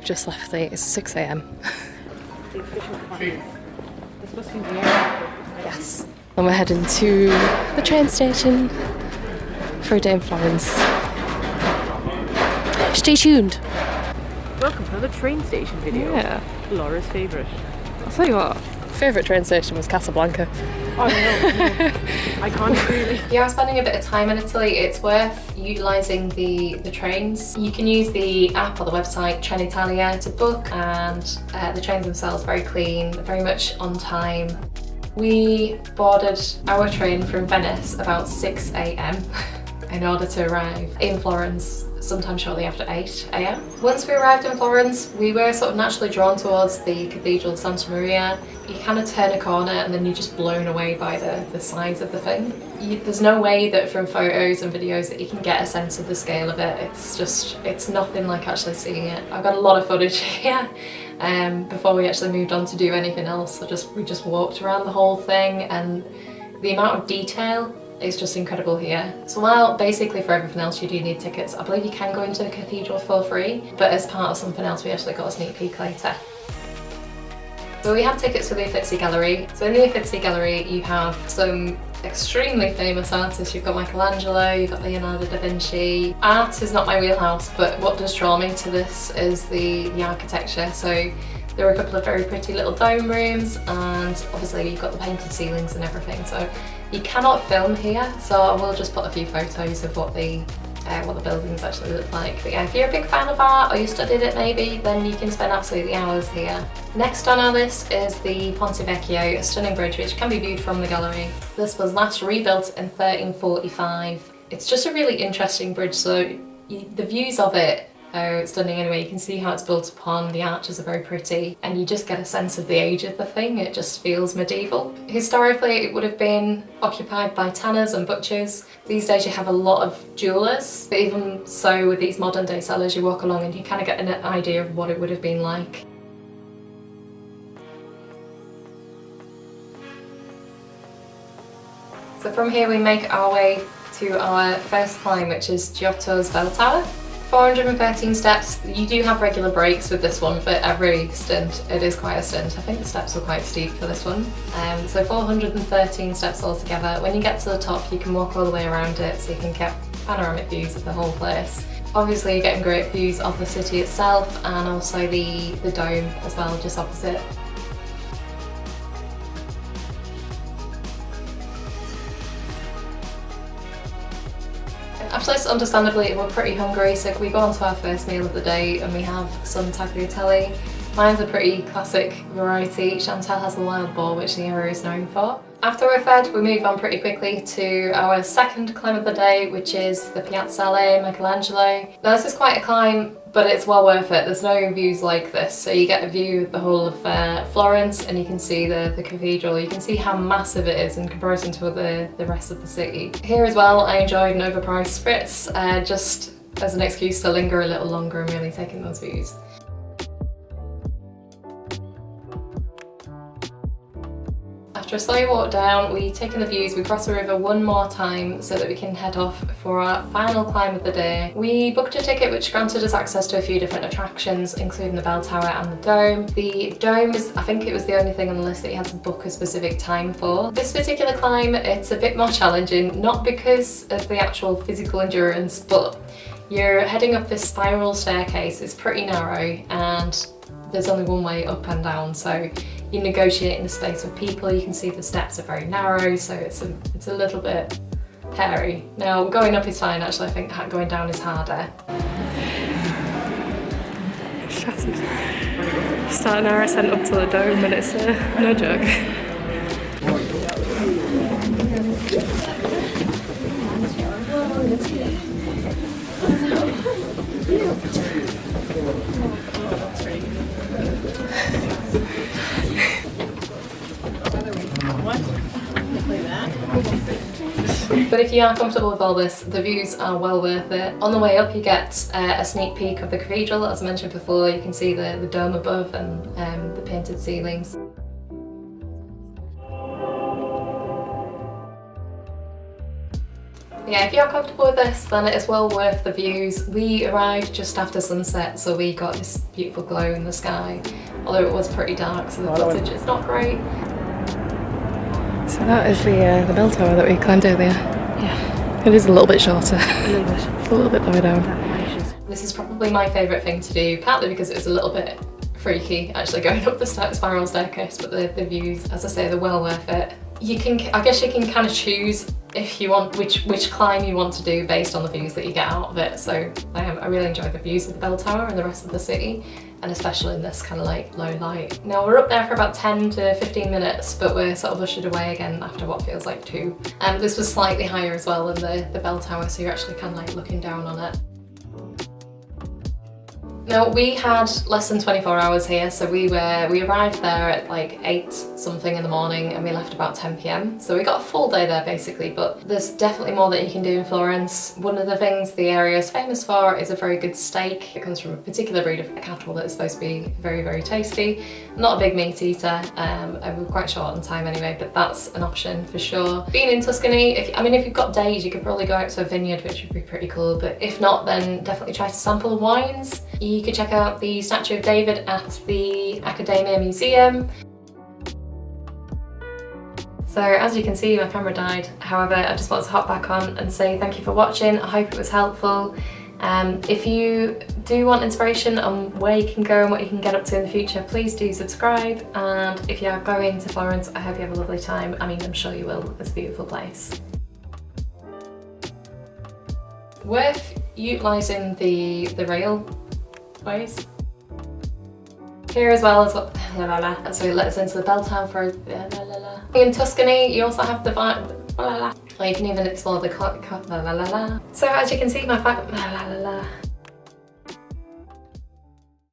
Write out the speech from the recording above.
just left it's 6 a.m. Yes. And we're heading to the train station for a day in Florence. Stay tuned. Welcome to another train station video. Yeah. Laura's favourite. I'll tell you what, favourite train station was Casablanca. Oh no, iconic really. Yeah, I'm spending a bit of time in Italy. It's worth utilising the trains. You can use the app or the website Trenitalia to book, and the trains themselves very clean, very much on time. We boarded our train from Venice about 6 a.m. in order to arrive in Florence sometime shortly after 8 a.m. Once we arrived in Florence, we were sort of naturally drawn towards the Cathedral of Santa Maria. You kind of turn a corner and then you're just blown away by the size of the thing. There's no way that from photos and videos that you can get a sense of the scale of it. It's nothing like actually seeing it. I've got a lot of footage here before we actually moved on to do anything else. We just walked around the whole thing, and the amount of detail is just incredible here. So while basically for everything else you do need tickets, I believe you can go into the cathedral for free, but as part of something else we actually got a sneak peek later. So we have tickets for the Uffizi gallery. So in the Uffizi gallery you have some extremely famous artists. You've got Michelangelo, you've got Leonardo da Vinci. Art is not my wheelhouse, but what does draw me to this is the architecture. So there are a couple of very pretty little dome rooms, and obviously you've got the painted ceilings and everything. So you cannot film here, so I will just put a few photos of what the buildings actually look like. But yeah, if you're a big fan of art, or you studied it maybe, then you can spend absolutely hours here. Next on our list is the Ponte Vecchio, a stunning bridge which can be viewed from the gallery. This was last rebuilt in 1345. It's just a really interesting bridge, so the views of it are stunning anyway. You can see how it's built upon, the arches are very pretty, and you just get a sense of the age of the thing. It just feels medieval. Historically it would have been occupied by tanners and butchers. These days you have a lot of jewellers, but even so with these modern day sellers you walk along and you kind of get an idea of what it would have been like. So from here we make our way to our first climb, which is Giotto's Bell Tower. 413 steps. You do have regular breaks with this one, but every stint it is quite a stint. I think the steps were quite steep for this one. So 413 steps altogether. When you get to the top you can walk all the way around it, so you can get panoramic views of the whole place. Obviously you're getting great views of the city itself, and also the dome as well, just opposite. Actually, understandably, we're pretty hungry, so we go on to our first meal of the day and we have some tagliatelle. Mine's a pretty classic variety. Chantal has the wild boar, which the area is known for. After we're fed, we move on pretty quickly to our second climb of the day, which is the Piazzale Michelangelo. Now this is quite a climb, but it's well worth it. There's no views like this. So you get a view of the whole of Florence, and you can see the cathedral. You can see how massive it is in comparison to the rest of the city. Here as well, I enjoyed an overpriced spritz, just as an excuse to linger a little longer and really take in those views. After a slow walk down, we take in the views, we cross the river one more time so that we can head off for our final climb of the day. We booked a ticket which granted us access to a few different attractions, including the bell tower and the dome. The dome is, I think it was the only thing on the list that you had to book a specific time for. This particular climb, it's a bit more challenging, not because of the actual physical endurance, but you're heading up this spiral staircase. It's pretty narrow and there's only one way up and down, so you negotiate in the space with people. You can see the steps are very narrow, so it's a little bit hairy. Now going up is fine, actually I think going down is harder. Shattered. Starting our ascent up to the dome, and it's no joke. But if you are comfortable with all this, the views are well worth it. On the way up you get a sneak peek of the cathedral. As I mentioned before, you can see the dome above and the painted ceilings. Yeah, if you're comfortable with this, then it is well worth the views. We arrived just after sunset, so we got this beautiful glow in the sky, although it was pretty dark, so the footage is not great. So that is the bell tower that we climbed earlier. Yeah. It is a little bit shorter. A little bit. It's a little bit lower down. This is probably my favourite thing to do, partly because it was a little bit freaky actually going up the spiral staircase, but the views, as I say, they're well worth it. I guess you can kind of choose if you want which climb you want to do based on the views that you get out of it. So I really enjoy the views of the bell tower and the rest of the city, and especially in this kind of like low light. Now we're up there for about 10 to 15 minutes, but we're sort of ushered away again after what feels like 2. This was slightly higher as well than the bell tower, so you're actually kind of like looking down on it. Now we had less than 24 hours here, so we arrived there at like 8 something in the morning and we left about 10 p.m. So we got a full day there basically, but there's definitely more that you can do in Florence. One of the things the area is famous for is a very good steak. It comes from a particular breed of cattle that is supposed to be very, very tasty. Not a big meat eater, and we're quite short on time anyway, but that's an option for sure. Being in Tuscany, if you've got days, you could probably go out to a vineyard, which would be pretty cool, but if not, then definitely try to sample wines. You could check out the statue of David at the Accademia Museum. So as you can see, my camera died. However, I just wanted to hop back on and say thank you for watching. I hope it was helpful. If you do want inspiration on where you can go and what you can get up to in the future, please do subscribe. And if you are going to Florence, I hope you have a lovely time. I mean, I'm sure you will. It's a beautiful place. Worth utilising the railways. Here as well as what, so let us into the bell tower for in Tuscany. You also have the or you can even explore the so as you can see, my